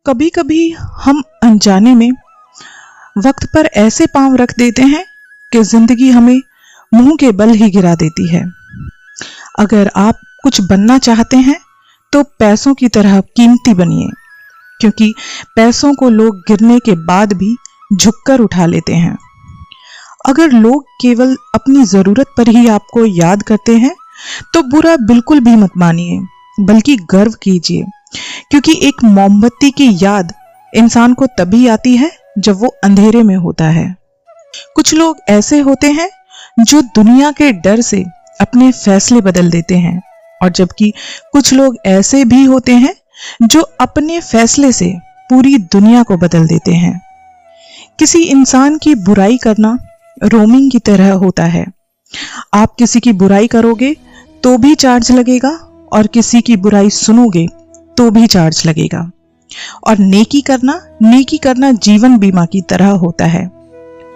कभी कभी हम अनजाने में वक्त पर ऐसे पांव रख देते हैं कि जिंदगी हमें मुंह के बल ही गिरा देती है। अगर आप कुछ बनना चाहते हैं तो पैसों की तरह कीमती बनिए, क्योंकि पैसों को लोग गिरने के बाद भी झुककर उठा लेते हैं। अगर लोग केवल अपनी जरूरत पर ही आपको याद करते हैं तो बुरा बिल्कुल भी मत मानिए, बल्कि गर्व कीजिए, क्योंकि एक मोमबत्ती की याद इंसान को तभी आती है जब वो अंधेरे में होता है। कुछ लोग ऐसे होते हैं जो दुनिया के डर से अपने फैसले बदल देते हैं, और जबकि कुछ लोग ऐसे भी होते हैं जो अपने फैसले से पूरी दुनिया को बदल देते हैं। किसी इंसान की बुराई करना रोमिंग की तरह होता है। आप किसी की बुराई करोगे तो भी चार्ज लगेगा, और किसी की बुराई सुनोगे तो भी चार्ज लगेगा। और नेकी करना जीवन बीमा की तरह होता है।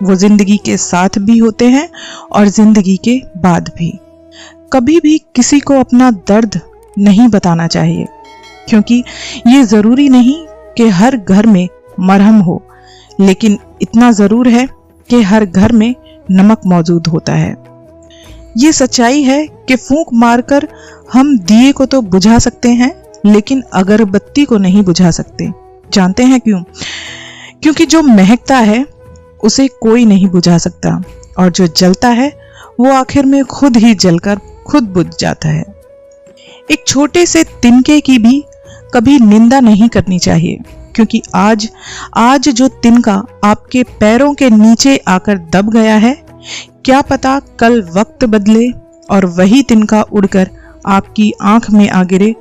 वो जिंदगी के साथ भी होते हैं और जिंदगी के बाद भी। कभी भी किसी को अपना दर्द नहीं बताना चाहिए, क्योंकि ये जरूरी नहीं कि हर घर में मरहम हो, लेकिन इतना जरूर है कि हर घर में नमक मौजूद होता है। ये सच्चाई है कि फूंक मारकर हम दिए को तो बुझा सकते हैं, लेकिन अगरबत्ती को नहीं बुझा सकते। जानते हैं क्यों? क्योंकि जो महकता है उसे कोई नहीं बुझा सकता, और जो जलता है वो आखिर में खुद ही जलकर खुद बुझ जाता है। एक छोटे से तिनके की भी कभी निंदा नहीं करनी चाहिए, क्योंकि आज जो तिनका आपके पैरों के नीचे आकर दब गया है, क्या पता कल वक्त बदले और वही तिनका उड़कर आपकी आंख में आ गिरे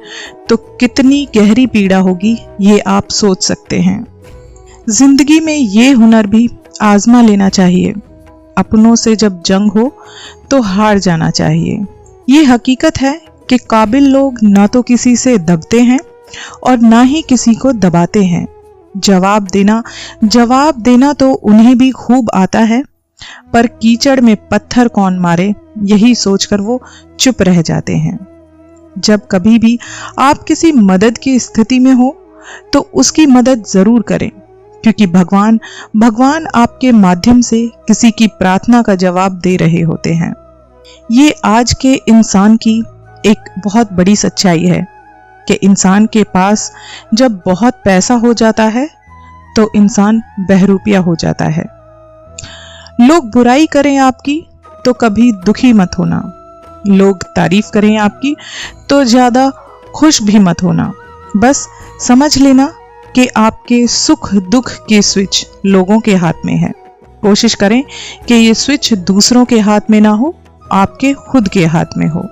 तो कितनी गहरी पीड़ा होगी, ये आप सोच सकते हैं। जिंदगी में ये हुनर भी आजमा लेना चाहिए। अपनों से जब जंग हो तो हार जाना चाहिए। ये हकीकत है कि काबिल लोग ना तो किसी से दबते हैं और ना ही किसी को दबाते हैं। जवाब देना तो उन्हें भी खूब आता है, पर कीचड़ में पत्थर कौन मारे, यही सोचकर वो चुप रह जाते हैं। जब कभी भी आप किसी मदद की स्थिति में हो तो उसकी मदद जरूर करें, क्योंकि भगवान आपके माध्यम से किसी की प्रार्थना का जवाब दे रहे होते हैं। ये आज के इंसान की एक बहुत बड़ी सच्चाई है कि इंसान के पास जब बहुत पैसा हो जाता है तो इंसान बहरूपिया हो जाता है। लोग बुराई करें आपकी तो कभी दुखी मत होना। लोग तारीफ करें आपकी तो ज्यादा खुश भी मत होना। बस समझ लेना कि आपके सुख दुख के स्विच लोगों के हाथ में है। कोशिश करें कि ये स्विच दूसरों के हाथ में ना हो, आपके खुद के हाथ में हो।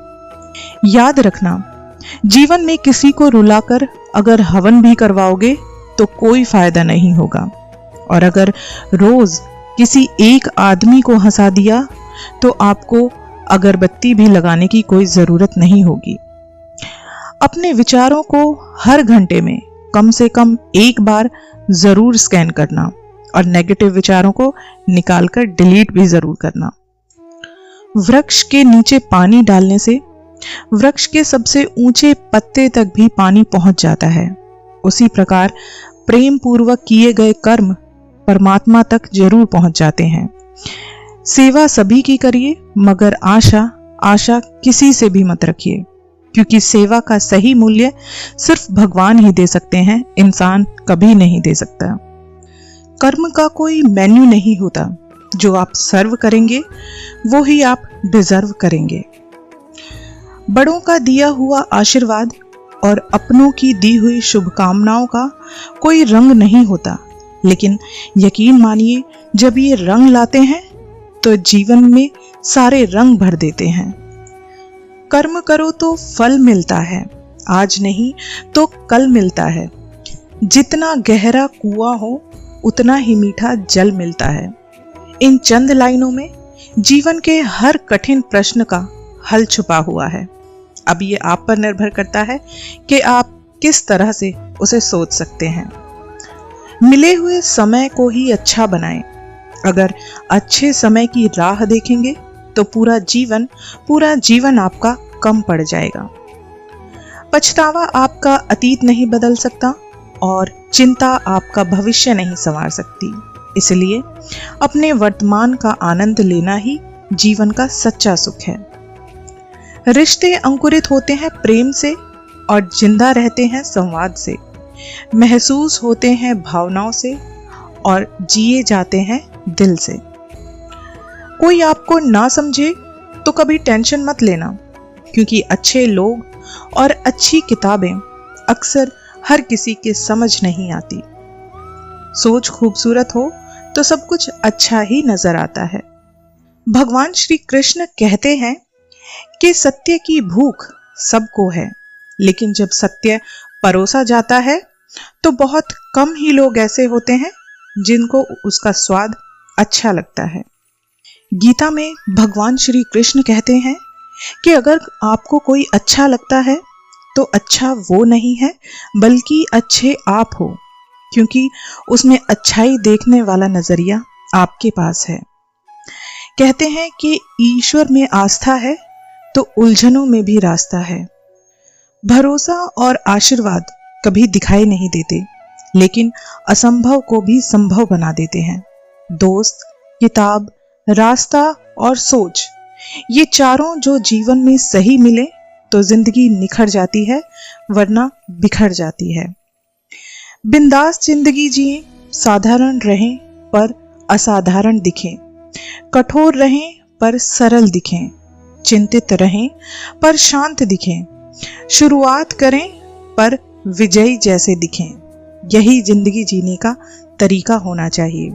याद रखना, जीवन में किसी को रुलाकर अगर हवन भी करवाओगे तो कोई फायदा नहीं होगा, और अगर रोज किसी एक आदमी को हंसा दिया तो आपको अगरबत्ती भी लगाने की कोई जरूरत नहीं होगी। अपने विचारों को हर घंटे में कम से कम एक बार जरूर स्कैन करना, और नेगेटिव विचारों को निकालकर डिलीट भी जरूर करना। वृक्ष के नीचे पानी डालने से वृक्ष के सबसे ऊंचे पत्ते तक भी पानी पहुंच जाता है। उसी प्रकार प्रेम पूर्वक किए गए कर्म परमात्मा तक जरूर पहुंच जाते हैं। सेवा सभी की करिए, मगर आशा किसी से भी मत रखिए, क्योंकि सेवा का सही मूल्य सिर्फ भगवान ही दे सकते हैं, इंसान कभी नहीं दे सकता। कर्म का कोई मेन्यू नहीं होता। जो आप सर्व करेंगे वो ही आप डिजर्व करेंगे। बड़ों का दिया हुआ आशीर्वाद और अपनों की दी हुई शुभकामनाओं का कोई रंग नहीं होता, लेकिन यकीन मानिए जब ये रंग लाते हैं तो जीवन में सारे रंग भर देते हैं। कर्म करो तो फल मिलता है, आज नहीं तो कल मिलता है। जितना गहरा कुआं हो उतना ही मीठा जल मिलता है। इन चंद लाइनों में जीवन के हर कठिन प्रश्न का हल छुपा हुआ है। अब ये आप पर निर्भर करता है कि आप किस तरह से उसे सोच सकते हैं। मिले हुए समय को ही अच्छा बनाएं। अगर अच्छे समय की राह देखेंगे तो पूरा जीवन आपका कम पड़ जाएगा। पछतावा आपका अतीत नहीं बदल सकता, और चिंता आपका भविष्य नहीं संवार सकती। इसलिए अपने वर्तमान का आनंद लेना ही जीवन का सच्चा सुख है। रिश्ते अंकुरित होते हैं प्रेम से और जिंदा रहते हैं संवाद से, महसूस होते हैं भावनाओं से और जिए जाते हैं दिल से। कोई आपको ना समझे तो कभी टेंशन मत लेना, क्योंकि अच्छे लोग और अच्छी किताबें अक्सर हर किसी के समझ नहीं आती। सोच खूबसूरत हो तो सब कुछ अच्छा ही नजर आता है। भगवान श्री कृष्ण कहते हैं कि सत्य की भूख सबको है, लेकिन जब सत्य परोसा जाता है तो बहुत कम ही लोग ऐसे होते हैं जिनको उसका स्वाद अच्छा लगता है। गीता में भगवान श्री कृष्ण कहते हैं कि अगर आपको कोई अच्छा लगता है तो अच्छा वो नहीं है बल्कि अच्छे आप हो, क्योंकि उसमें अच्छाई देखने वाला नजरिया आपके पास है। कहते हैं कि ईश्वर में आस्था है तो उलझनों में भी रास्ता है। भरोसा और आशीर्वाद कभी दिखाई नहीं देते, लेकिन असंभव को भी संभव बना देते हैं। दोस्त, किताब, रास्ता और सोच, ये चारों जो जीवन में सही मिले तो जिंदगी निखर जाती है, वरना बिखर जाती है। बिंदास जिंदगी जिए, साधारण रहें पर असाधारण दिखें, कठोर रहें पर सरल दिखें, चिंतित रहें पर शांत दिखें, शुरुआत करें पर विजयी जैसे दिखें। यही जिंदगी जीने का तरीका होना चाहिए।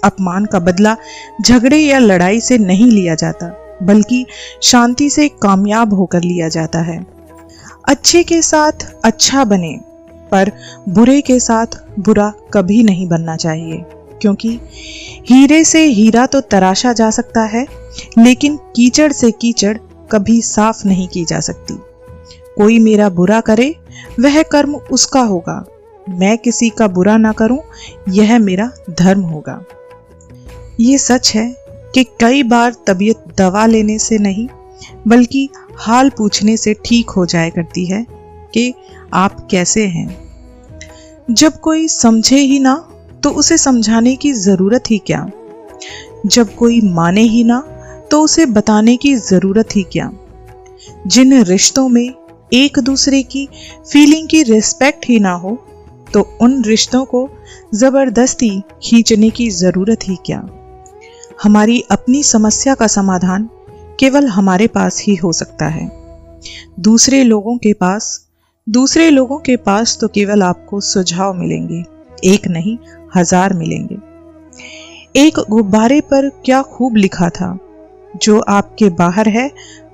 अपमान का बदला झगड़े या लड़ाई से नहीं लिया जाता, बल्कि शांति से कामयाब होकर लिया जाता है। अच्छे के साथ अच्छा बने, पर बुरे के साथ बुरा कभी नहीं बनना चाहिए, क्योंकि हीरे से हीरा तो तराशा जा सकता है, लेकिन कीचड़ से कीचड़ कभी साफ नहीं की जा सकती। कोई मेरा बुरा करे वह कर्म उसका होगा, मैं किसी का बुरा ना करूं यह मेरा धर्म होगा। ये सच है कि कई बार तबीयत दवा लेने से नहीं बल्कि हाल पूछने से ठीक हो जाया करती है कि आप कैसे हैं। जब कोई समझे ही ना तो उसे समझाने की जरूरत ही क्या, जब कोई माने ही ना तो उसे बताने की जरूरत ही क्या। जिन रिश्तों में एक दूसरे की फीलिंग की रिस्पेक्ट ही ना हो तो उन रिश्तों को जबरदस्ती खींचने की जरूरत ही क्या। हमारी अपनी समस्या का समाधान केवल हमारे पास ही हो सकता है। दूसरे लोगों के पास तो केवल आपको सुझाव मिलेंगे, एक नहीं 1000 मिलेंगे। एक गुब्बारे पर क्या खूब लिखा था, जो आपके बाहर है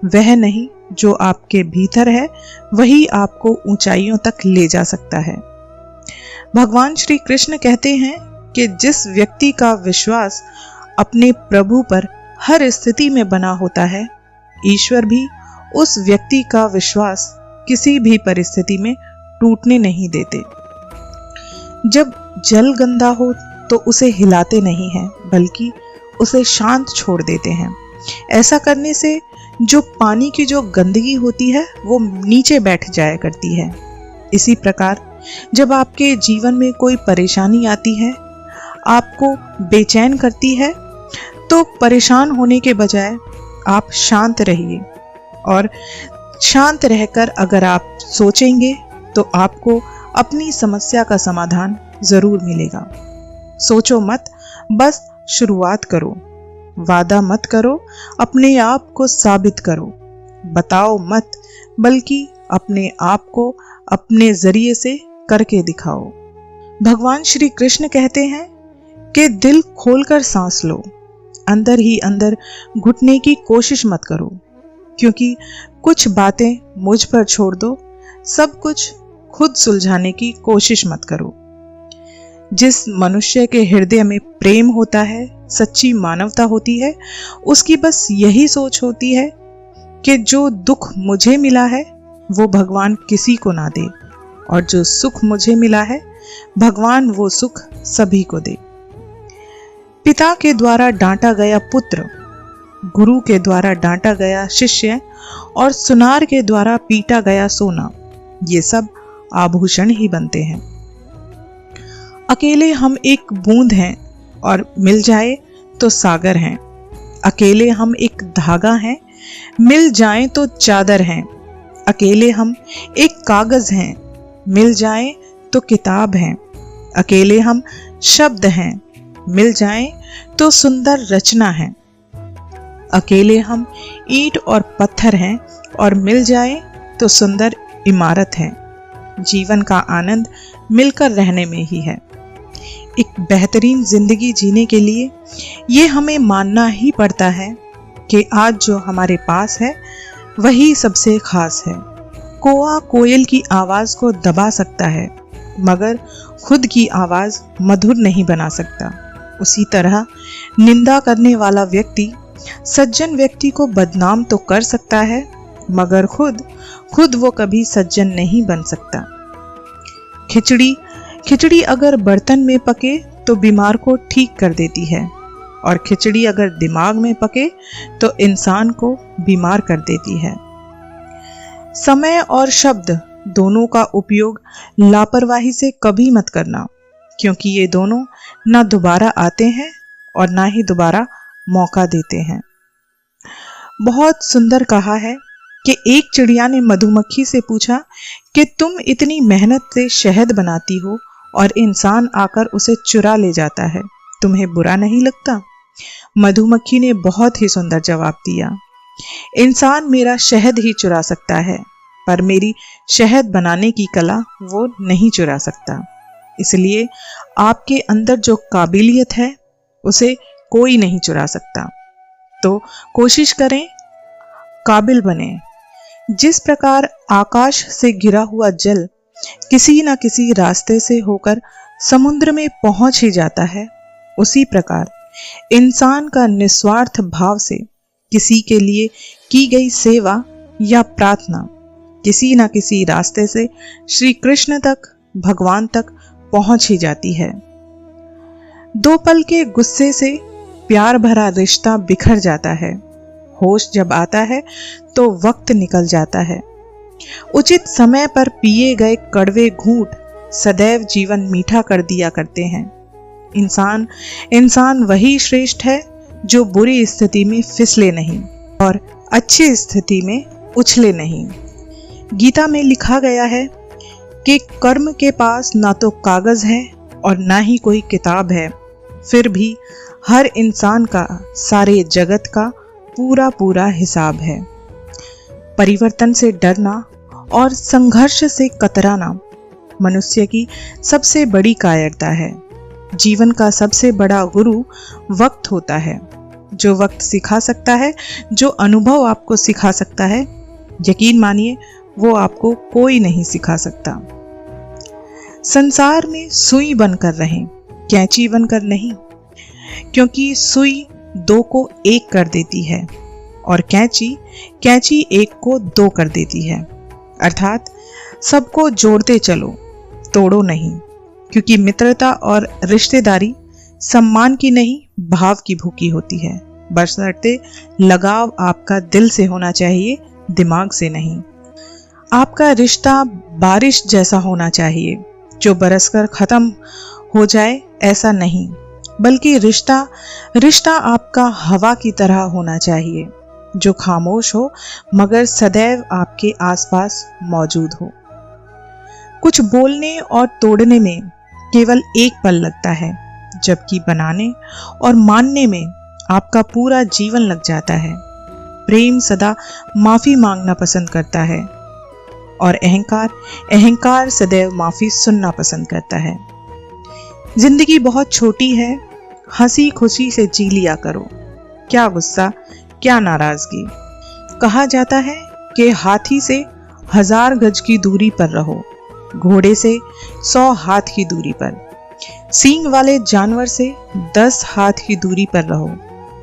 वह नहीं, जो आपके भीतर है वही आपको ऊंचाइयों तक ले जा सकता है। भगवान श्री कृष्ण कहते हैं कि जिस व्यक्ति का विश्वास अपने प्रभु पर हर स्थिति में बना होता है, ईश्वर भी उस व्यक्ति का विश्वास किसी भी परिस्थिति में टूटने नहीं देते। जब जल गंदा हो तो उसे हिलाते नहीं हैं, बल्कि उसे शांत छोड़ देते हैं। ऐसा करने से जो पानी की जो गंदगी होती है वो नीचे बैठ जाया करती है। इसी प्रकार जब आपके जीवन में कोई परेशानी आती है, आपको बेचैन करती है, तो परेशान होने के बजाय आप शांत रहिए, और शांत रहकर अगर आप सोचेंगे तो आपको अपनी समस्या का समाधान जरूर मिलेगा। सोचो मत, बस शुरुआत करो। वादा मत करो, अपने आप को साबित करो। बताओ मत, बल्कि अपने आप को अपने जरिए से करके दिखाओ। भगवान श्री कृष्ण कहते हैं कि दिल खोलकर सांस लो, अंदर ही अंदर घुटने की कोशिश मत करो, क्योंकि कुछ बातें मुझ पर छोड़ दो, सब कुछ खुद सुलझाने की कोशिश मत करो। जिस मनुष्य के हृदय में प्रेम होता है, सच्ची मानवता होती है, उसकी बस यही सोच होती है कि जो दुख मुझे मिला है वो भगवान किसी को ना दे, और जो सुख मुझे मिला है भगवान वो सुख सभी को दे। पिता के द्वारा डांटा गया पुत्र, गुरु के द्वारा डांटा गया शिष्य, और सुनार के द्वारा पीटा गया सोना, ये सब आभूषण ही बनते हैं। अकेले हम एक बूंद हैं और मिल जाए तो सागर हैं। अकेले हम एक धागा हैं, मिल जाएं तो चादर हैं। अकेले हम एक कागज हैं, मिल जाएं तो किताब हैं। अकेले हम शब्द हैं, मिल जाएं तो सुंदर रचना है। अकेले हम ईंट और पत्थर हैं और मिल जाएं तो सुंदर इमारत है। जीवन का आनंद मिलकर रहने में ही है। एक बेहतरीन जिंदगी जीने के लिए ये हमें मानना ही पड़ता है कि आज जो हमारे पास है वही सबसे खास है। कौआ कोयल की आवाज को दबा सकता है, मगर खुद की आवाज मधुर नहीं बना सकता। उसी तरह निंदा करने वाला व्यक्ति सज्जन व्यक्ति को बदनाम तो कर सकता है, मगर खुद वो कभी सज्जन नहीं बन सकता। खिचड़ी अगर बर्तन में पके तो बीमार को ठीक कर देती है, और खिचड़ी अगर दिमाग में पके तो इंसान को बीमार कर देती है। समय और शब्द दोनों का उपयोग लापरवाही से कभी मत करना, क्योंकि ये दोनों ना दोबारा आते हैं और ना ही दोबारा मौका देते हैं। बहुत सुंदर कहा है कि एक चिड़िया ने मधुमक्खी से पूछा कि तुम इतनी मेहनत से शहद बनाती हो और इंसान आकर उसे चुरा ले जाता है, तुम्हें बुरा नहीं लगता? मधुमक्खी ने बहुत ही सुंदर जवाब दिया, इंसान मेरा शहद ही चुरा सकता है, पर मेरी शहद बनाने की कला वो नहीं चुरा सकता। इसलिए आपके अंदर जो काबिलियत है उसे कोई नहीं चुरा सकता। तो कोशिश करें, काबिल बने। जिस प्रकार आकाश से गिरा हुआ जल किसी न किसी रास्ते से होकर समुद्र में पहुंच ही जाता है, उसी प्रकार इंसान का निस्वार्थ भाव से किसी के लिए की गई सेवा या प्रार्थना किसी न किसी रास्ते से श्री कृष्ण तक, भगवान तक पहुंच ही जाती है। दो पल के गुस्से से प्यार भरा रिश्ता बिखर जाता है। होश जब आता है तो वक्त निकल जाता है। उचित समय पर पिए गए कड़वे घूंट सदैव जीवन मीठा कर दिया करते हैं। इंसान वही श्रेष्ठ है जो बुरी स्थिति में फिसले नहीं और अच्छी स्थिति में उछले नहीं। गीता में लिखा गया है कि कर्म के पास ना तो कागज है और ना ही कोई किताब है, फिर भी हर इंसान का सारे जगत का पूरा हिसाब है। परिवर्तन से डरना और संघर्ष से कतराना मनुष्य की सबसे बड़ी कायरता है। जीवन का सबसे बड़ा गुरु वक्त होता है। जो वक्त सिखा सकता है, जो अनुभव आपको सिखा सकता है, यकीन मानिए वो आपको कोई नहीं सिखा सकता। संसार में सुई बनकर रहें, कैंची बनकर नहीं, क्योंकि सुई दो को एक कर देती है और कैंची एक को दो कर देती है। अर्थात सबको जोड़ते चलो, तोड़ो नहीं, क्योंकि मित्रता और रिश्तेदारी सम्मान की नहीं, भाव की भूखी होती है। बशर्ते लगाव आपका दिल से होना चाहिए, दिमाग से नहीं। आपका रिश्ता बारिश जैसा होना चाहिए, जो बरसकर खत्म हो जाए, ऐसा नहीं, बल्कि रिश्ता आपका हवा की तरह होना चाहिए, जो खामोश हो मगर सदैव आपके आसपास मौजूद हो। कुछ बोलने और तोड़ने में केवल एक पल लगता है, जबकि बनाने और मानने में आपका पूरा जीवन लग जाता है। प्रेम सदा माफी मांगना पसंद करता है और अहंकार सदैव माफी सुनना पसंद करता है। जिंदगी बहुत छोटी है, हंसी खुशी से जी लिया करो। क्या गुस्सा, क्या नाराजगी। कहा जाता है कि हाथी से 1000 गज की दूरी पर रहो, घोड़े से 100 हाथ की दूरी पर, सींग वाले जानवर से 10 हाथ की दूरी पर रहो,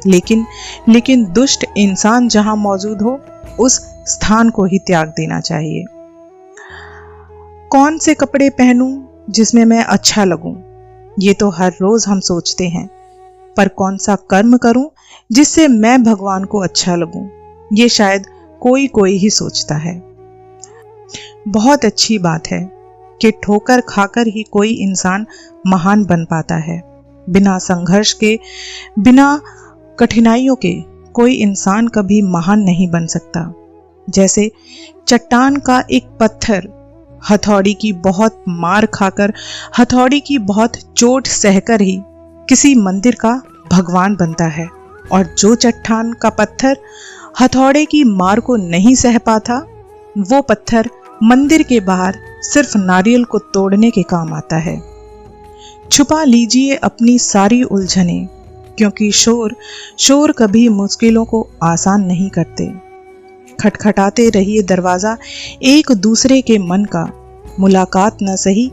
लेकिन दुष्ट इंसान जहां मौजूद हो उस स्थान को ही त्याग देना चाहिए। कौन से कपड़े पहनूं जिसमें मैं अच्छा लगूं, ये तो हर रोज हम सोचते हैं, पर कौन सा कर्म करूं जिससे मैं भगवान को अच्छा लगूं, ये शायद कोई ही सोचता है। बहुत अच्छी बात है कि ठोकर खाकर ही कोई इंसान महान बन पाता है। बिना संघर्ष के, बिना कठिनाइयों के कोई इंसान कभी महान नहीं बन सकता। जैसे चट्टान का एक पत्थर हथौड़ी की बहुत मार खाकर, हथौड़ी की बहुत चोट सहकर ही किसी मंदिर का भगवान बनता है, और जो चट्टान का पत्थर हथौड़े की मार को नहीं सह पाता, वो पत्थर मंदिर के बाहर सिर्फ नारियल को तोड़ने के काम आता है। छुपा लीजिए अपनी सारी उलझने, क्योंकि शोर कभी मुश्किलों को आसान नहीं करते। खटखटाते रहिए दरवाजा एक दूसरे के मन का, मुलाकात न सही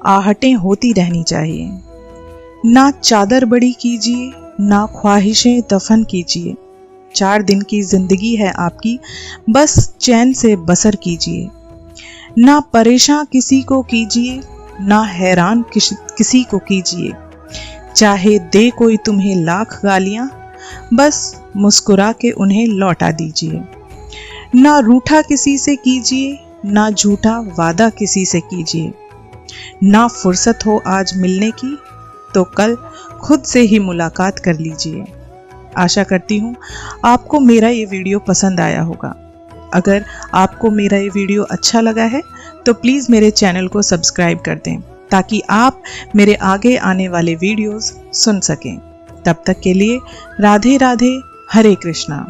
आहटें होती रहनी चाहिए। ना चादर बड़ी कीजिए, ना ख्वाहिशें दफन कीजिए। 4 दिन की जिंदगी है आपकी, बस चैन से बसर कीजिए। ना परेशान किसी को कीजिए, ना हैरान किसी को कीजिए। चाहे दे कोई तुम्हें लाख गालियां, बस मुस्कुरा के उन्हें लौटा दीजिए। ना रूठा किसी से कीजिए, ना झूठा वादा किसी से कीजिए। ना फुर्सत हो आज मिलने की, तो कल खुद से ही मुलाकात कर लीजिए। आशा करती हूँ आपको मेरा ये वीडियो पसंद आया होगा। अगर आपको मेरा ये वीडियो अच्छा लगा है तो प्लीज़ मेरे चैनल को सब्सक्राइब कर दें, ताकि आप मेरे आगे आने वाले वीडियोस सुन सकें। तब तक के लिए राधे राधे, हरे कृष्णा।